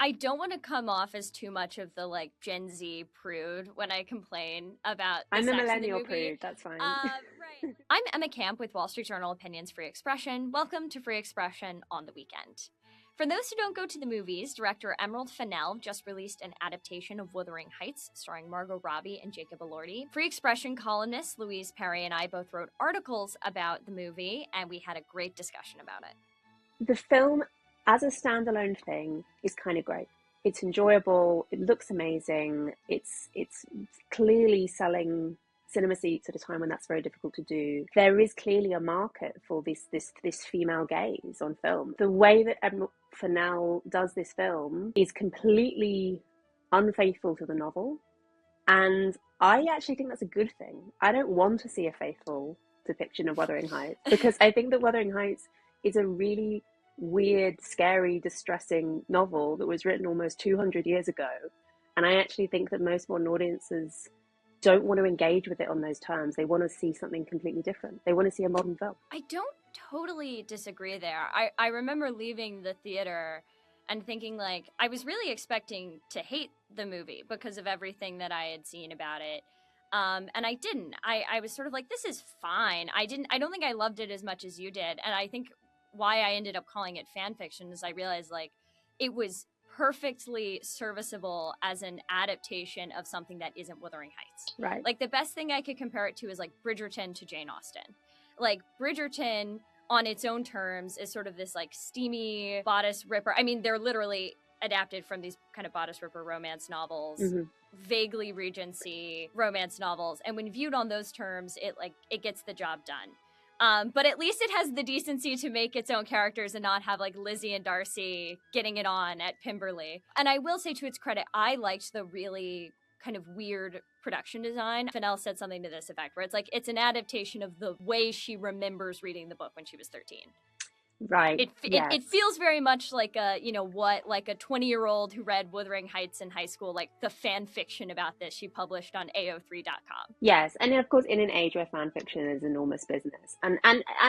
I don't want to come off as too much of the like Gen Z prude when I complain about the I'm the sex in the millennial movie. prude, that's fine. Right. I'm Emma Camp with Wall Street Journal Opinion's Free Expression. Welcome to Free Expression on the Weekend. For those who don't go to the movies, director Emerald Fennell just released an adaptation of Wuthering Heights, starring Margot, Robbie, and Jacob Elordi. Free Expression columnist Louise Perry and I both wrote articles about the movie, and we had a great discussion about it. The film, as a standalone thing, is kind of great. It's enjoyable. It looks amazing. It's clearly selling cinema seats at a time when that's very difficult to do. There is clearly a market for this female gaze on film. The way that Emerald Fennell does this film is completely unfaithful to the novel, and I actually think that's a good thing. I don't want to see a faithful depiction of Wuthering Heights because I think that Wuthering Heights is a really weird, scary, distressing novel that was written almost 200 years ago. And I actually think that most modern audiences don't want to engage with it on those terms. They want to see something completely different. They want to see a modern film. I don't totally disagree there. I remember leaving the theater and thinking, like, I was really expecting to hate the movie because of everything that I had seen about it. And I didn't. I was sort of like, this is fine. I don't think I loved it as much as you did. And I think why I ended up calling it fan fiction is I realized, like, it was perfectly serviceable as an adaptation of something that isn't Wuthering Heights. Right. Like, the best thing I could compare it to is like Bridgerton to Jane Austen. Like, Bridgerton on its own terms is sort of this like steamy bodice ripper. I mean, they're literally adapted from these kind of bodice ripper romance novels, vaguely Regency romance novels, and when viewed on those terms, it gets the job done. But at least it has the decency to make its own characters and not have like Lizzie and Darcy getting it on at Pemberley. And I will say, to its credit, I liked the really kind of weird production design. Fennell said something to this effect, where it's like, it's an adaptation of the way she remembers reading the book when she was 13. Right. It feels very much like a 20-year-old who read Wuthering Heights in high school, like the fan fiction about this she published on AO3.com. Yes, and of course, in an age where fan fiction is enormous business, and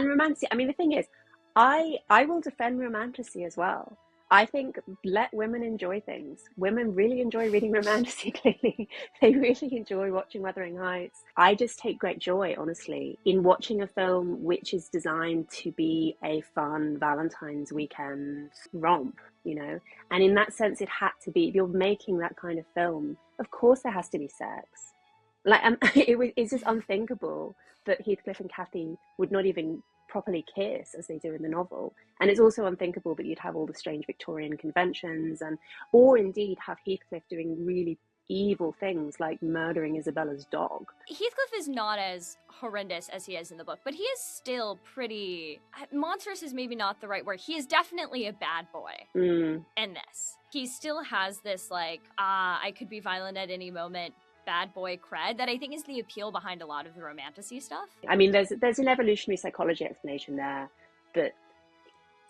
romantic. I mean, the thing is, I will defend romantasy as well. I think let women enjoy things. Women really enjoy reading romantasy, clearly. They really enjoy watching Wuthering Heights. I just take great joy, honestly, in watching a film which is designed to be a fun Valentine's weekend romp, you know? And in that sense, it had to be, if you're making that kind of film, of course there has to be sex. Like, it's just unthinkable that Heathcliff and Cathy would not even properly kiss as they do in the novel. And it's also unthinkable that you'd have all the strange Victorian conventions, or indeed have Heathcliff doing really evil things like murdering Isabella's dog. Heathcliff is not as horrendous as he is in the book, but he is still pretty... monstrous is maybe not the right word. He is definitely a bad boy in this. He still has this, like, I could be violent at any moment, bad boy cred that I think is the appeal behind a lot of the romantasy stuff. I mean, there's an evolutionary psychology explanation there, that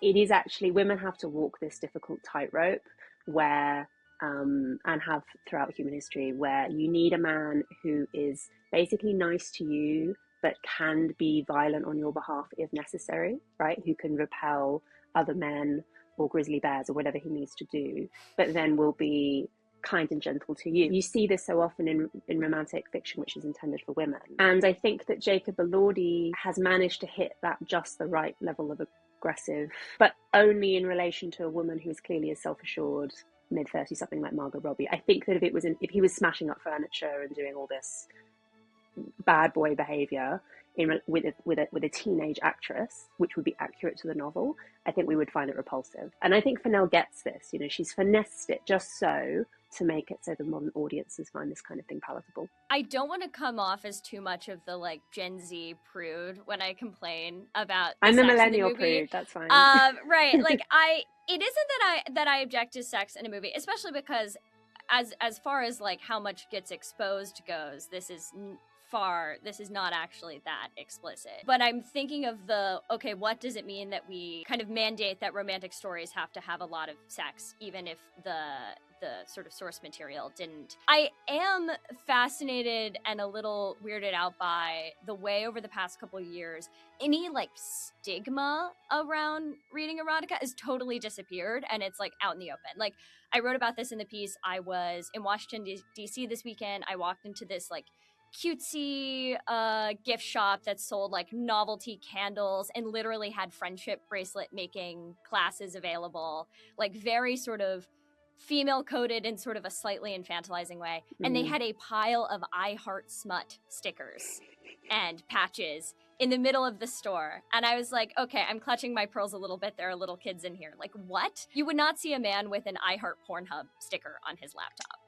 it is actually, women have to walk this difficult tightrope where, and have throughout human history, where you need a man who is basically nice to you, but can be violent on your behalf if necessary, right? Who can repel other men or grizzly bears or whatever he needs to do, but then will be kind and gentle to you. You see this so often in romantic fiction, which is intended for women. And I think that Jacob Elordi has managed to hit that just the right level of aggressive, but only in relation to a woman who is clearly a self-assured mid-30s, something like Margot Robbie. I think that if he was smashing up furniture and doing all this bad boy behavior with a teenage actress, which would be accurate to the novel, I think we would find it repulsive. And I think Fennell gets this. You know, she's finessed it just so to make it so the modern audiences find this kind of thing palatable. I don't want to come off as too much of the like Gen Z prude when I complain about I'm the sex millennial in the movie. prude, that's fine. Right. Like, it isn't that I object to sex in a movie, especially because as far as like how much gets exposed goes, this is far, this is not actually that explicit. But I'm thinking of okay, what does it mean that we kind of mandate that romantic stories have to have a lot of sex, even if the sort of source material didn't? I am fascinated and a little weirded out by the way over the past couple of years, any like stigma around reading erotica has totally disappeared, and it's like out in the open. Like, I wrote about this in the piece. I was in Washington, D.C. this weekend. I walked into this like cutesy gift shop that sold like novelty candles and literally had friendship bracelet making classes available, like very sort of female coded in sort of a slightly infantilizing way. And they had a pile of I Heart Smut stickers and patches in the middle of the store. And I was like, okay, I'm clutching my pearls a little bit. There are little kids in here. Like, what? You would not see a man with an I Heart Pornhub sticker on his laptop.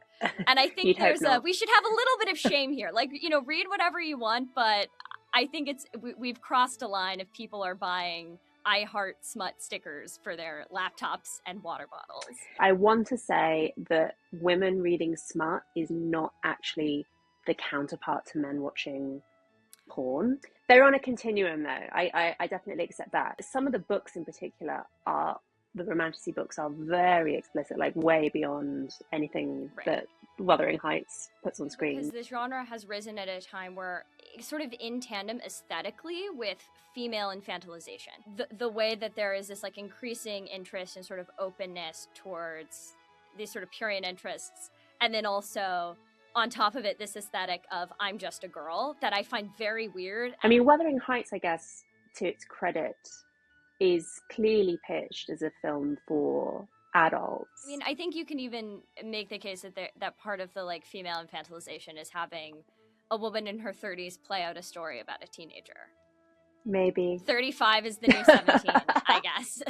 And I think we should have a little bit of shame here. Like, you know, read whatever you want, but I think we've crossed a line if people are buying I Heart Smut stickers for their laptops and water bottles. I want to say that women reading smut is not actually the counterpart to men watching porn. They're on a continuum, though. I definitely accept that. Some of the books in particular the romantasy books are very explicit, like way beyond anything that Wuthering Heights puts on screen. Because the genre has risen at a time where, sort of in tandem aesthetically with female infantilization, the way that there is this like increasing interest and sort of openness towards these sort of prurient interests, and then also on top of it this aesthetic of I'm just a girl that I find very weird. I mean, Wuthering Heights, I guess, to its credit, is clearly pitched as a film for adults. I mean, I think you can even make the case that that part of the like female infantilization is having a woman in her 30s play out a story about a teenager. Maybe 35 is the new 17, I guess.